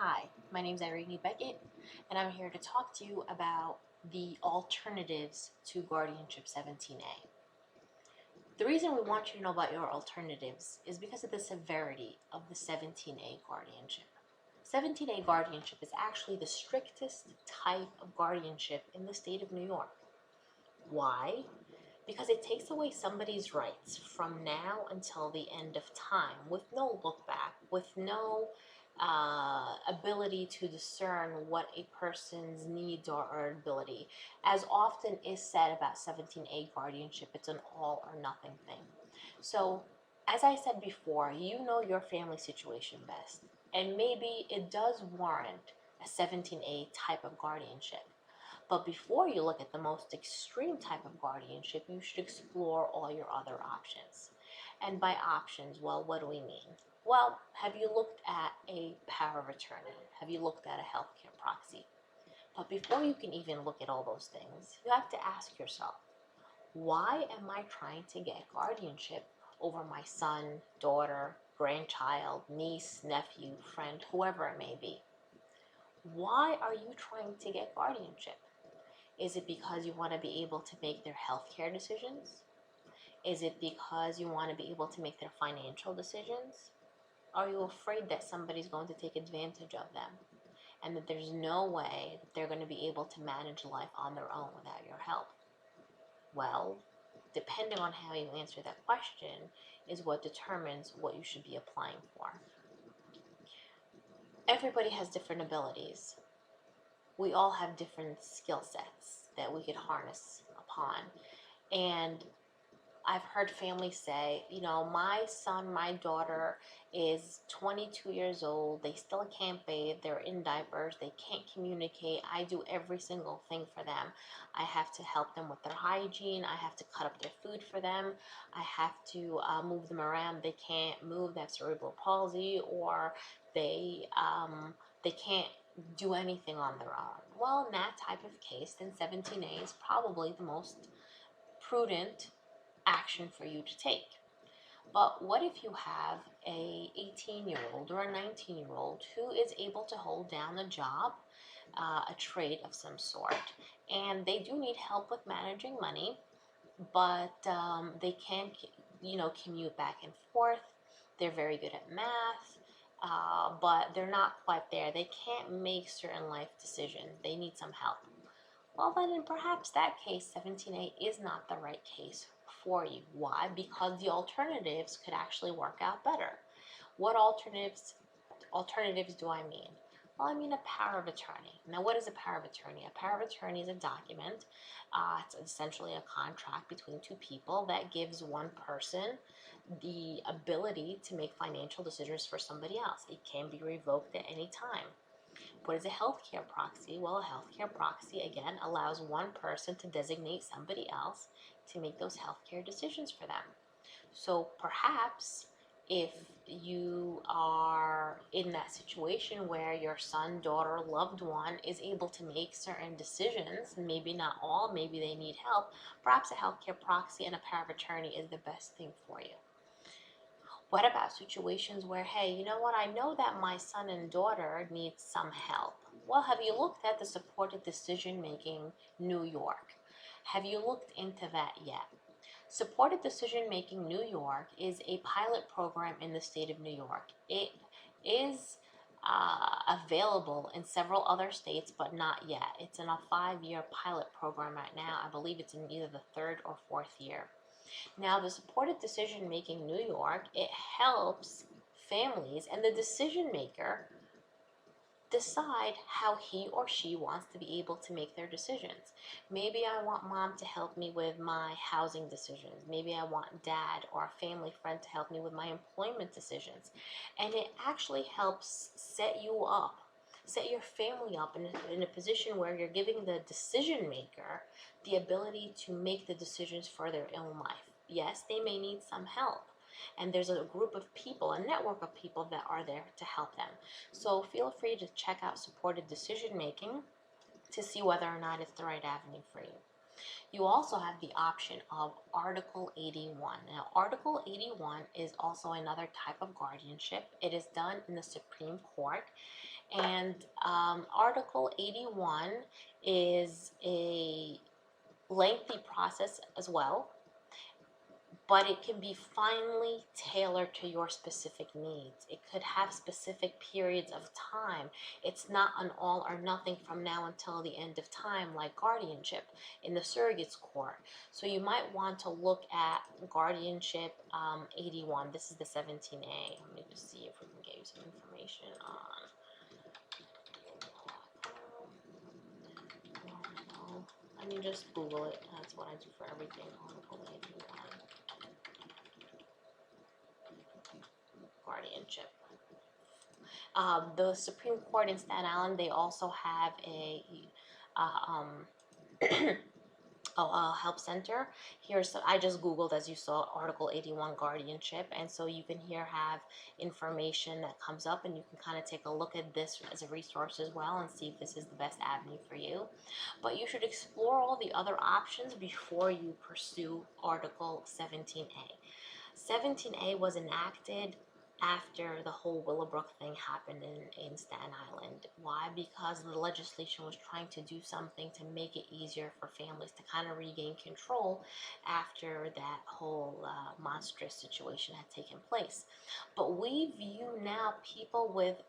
Hi, my name is Irini Bekhit, and I'm here to talk to you about the alternatives to Guardianship 17A. The reason we want you to know about your alternatives is because of the severity of the 17A guardianship. 17A guardianship is actually the strictest type of guardianship in the state of New York. Why? Because it takes away somebody's rights from now until the end of time with no look back, with no ability to discern what a person's needs are or ability. As often is said about 17A guardianship, it's an all or nothing thing. So, as I said before, you know your family situation best, and maybe it does warrant a 17A type of guardianship. But before you look at the most extreme type of guardianship, you should explore all your other options. And by options, well, what do we mean? Well, have you looked at a power of attorney? Have you looked at a healthcare proxy? But before you can even look at all those things, you have to ask yourself, why am I trying to get guardianship over my son, daughter, grandchild, niece, nephew, friend, whoever it may be? Why are you trying to get guardianship? Is it because you want to be able to make their healthcare decisions? Is it because you want to be able to make their financial decisions? Are you afraid that somebody's going to take advantage of them and that there's no way that they're going to be able to manage life on their own without your help? Well, depending on how you answer that question is what determines what you should be applying for. Everybody has different abilities. We all have different skill sets that we could harness upon. And I've heard families say, my son, my daughter is 22 years old. They still can't bathe. They're in diapers. They can't communicate. I do every single thing for them. I have to help them with their hygiene. I have to cut up their food for them. I have to move them around. They can't move. They have cerebral palsy, or they can't do anything on their own. Well, in that type of case, then 17A is probably the most prudent action for you to take. But what if you have a 18-year-old or a 19-year-old who is able to hold down a job, a trade of some sort, and they do need help with managing money, but they can, commute back and forth. They're very good at math, but they're not quite there. They can't make certain life decisions. They need some help. Well, then in perhaps that case, 17A is not the right case for you. Why? Because the alternatives could actually work out better. What alternatives do I mean? Well, I mean a power of attorney. Now, what is a power of attorney? A power of attorney is a document. It's essentially a contract between two people that gives one person the ability to make financial decisions for somebody else. It can be revoked at any time. What is a healthcare proxy? Well, a healthcare proxy, again, allows one person to designate somebody else to make those healthcare decisions for them. So perhaps if you are in that situation where your son, daughter, loved one is able to make certain decisions, maybe not all, maybe they need help, perhaps a healthcare proxy and a power of attorney is the best thing for you. What about situations where, hey, you know what, I know that my son and daughter need some help? Well, have you looked at the supported decision making New York? Have you looked into that yet? Supported Decision Making New York is a pilot program in the state of New York. It is available in several other states, but not yet. It's in a 5-year pilot program right now. I believe it's in either the 3rd or 4th year. Now, the Supported Decision Making New York, it helps families and the decision maker decide how he or she wants to be able to make their decisions. Maybe I want mom to help me with my housing decisions. Maybe I want dad or a family friend to help me with my employment decisions. And it actually helps set your family up in a position where you're giving the decision maker the ability to make the decisions for their own life. Yes, they may need some help. And there's a group of people, a network of people that are there to help them. So feel free to check out Supported Decision Making to see whether or not it's the right avenue for you. You also have the option of Article 81. Now, Article 81 is also another type of guardianship. It is done in the Supreme Court, And Article 81 is a lengthy process as well, but it can be finely tailored to your specific needs. It could have specific periods of time. It's not an all or nothing from now until the end of time like guardianship in the surrogate's court. So you might want to look at Guardianship 81. This is the 17A. Let me just see if we can get you some information on. Let me just Google it. That's what I do for everything. Article 81. Guardianship. The Supreme Court in Staten Island, they also have a help center. Here's, I just Googled, as you saw, Article 81 guardianship, and so you can here have information that comes up, and you can kind of take a look at this as a resource as well and see if this is the best avenue for you. But you should explore all the other options before you pursue Article 17A. 17A was enacted after the whole Willowbrook thing happened in Staten Island. Why? Because the legislation was trying to do something to make it easier for families to kind of regain control after that whole monstrous situation had taken place. But we view now people with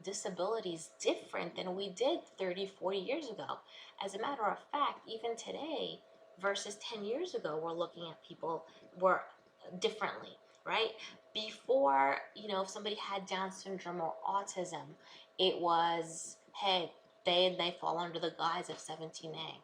disabilities different than we did 30, 40 years ago. As a matter of fact, even today versus 10 years ago, we're looking at people differently, right? Before, if somebody had Down syndrome or autism, it was, hey, they fall under the guise of 17A.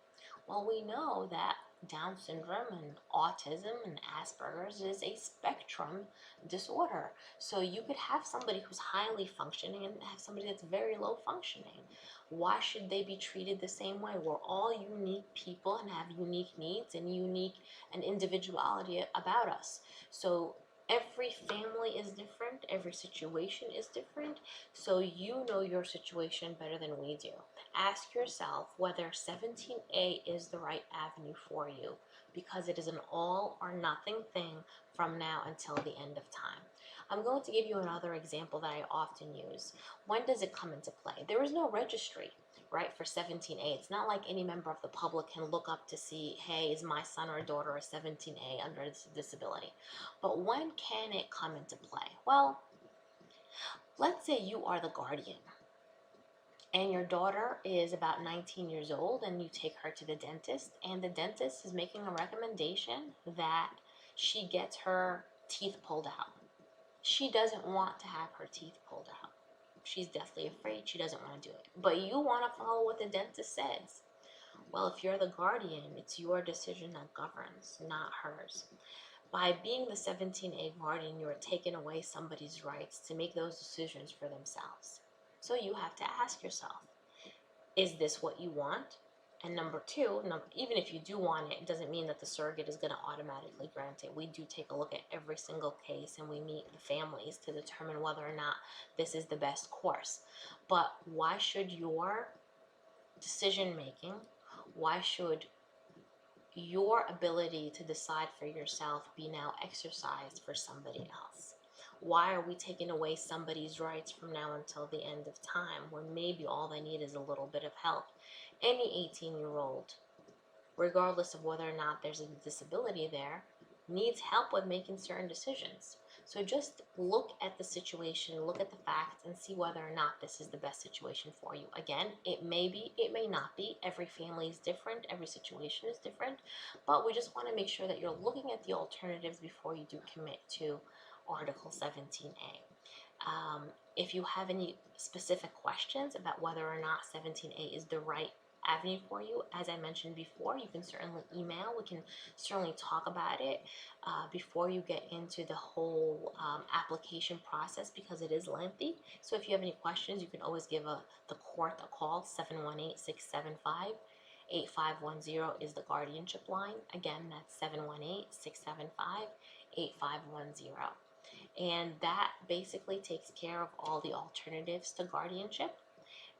Well, we know that Down syndrome and autism and Asperger's is a spectrum disorder. So you could have somebody who's highly functioning and have somebody that's very low functioning. Why should they be treated the same way? We're all unique people and have unique needs and unique and individuality about us. So every family is different, every situation is different, so you know your situation better than we do. Ask yourself whether 17A is the right avenue for you, because it is an all or nothing thing from now until the end of time. I'm going to give you another example that I often use. When does it come into play? There is no registry, right, for 17A. It's not like any member of the public can look up to see, hey, is my son or daughter a 17A under this disability? But when can it come into play? Well, let's say you are the guardian and your daughter is about 19 years old and you take her to the dentist, and the dentist is making a recommendation that she gets her teeth pulled out. She doesn't want to have her teeth pulled out. She's deathly afraid. She doesn't want to do it. But you want to follow what the dentist says. Well, if you're the guardian, it's your decision that governs, not hers. By being the 17A guardian, you're taking away somebody's rights to make those decisions for themselves. So you have to ask yourself, is this what you want? And number two, even if you do want it, it doesn't mean that the surrogate is going to automatically grant it. We do take a look at every single case and we meet the families to determine whether or not this is the best course. But why should your decision making, why should your ability to decide for yourself be now exercised for somebody else? Why are we taking away somebody's rights from now until the end of time when maybe all they need is a little bit of help? Any 18-year-old, regardless of whether or not there's a disability there, needs help with making certain decisions. So just look at the situation, look at the facts, and see whether or not this is the best situation for you. Again, it may be, it may not be. Every family is different. Every situation is different. But we just want to make sure that you're looking at the alternatives before you do commit to Article 17A. If you have any specific questions about whether or not 17A is the right avenue for you, as I mentioned before, you can certainly email. We can certainly talk about it before you get into the whole application process, because it is lengthy. So if you have any questions, you can always give the court a call. 718-675-8510 is the guardianship line. Again, that's 718-675-8510. And that basically takes care of all the alternatives to guardianship.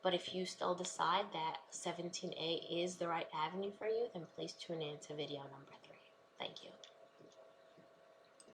But if you still decide that 17A is the right avenue for you, then please tune in to video number 3. Thank you.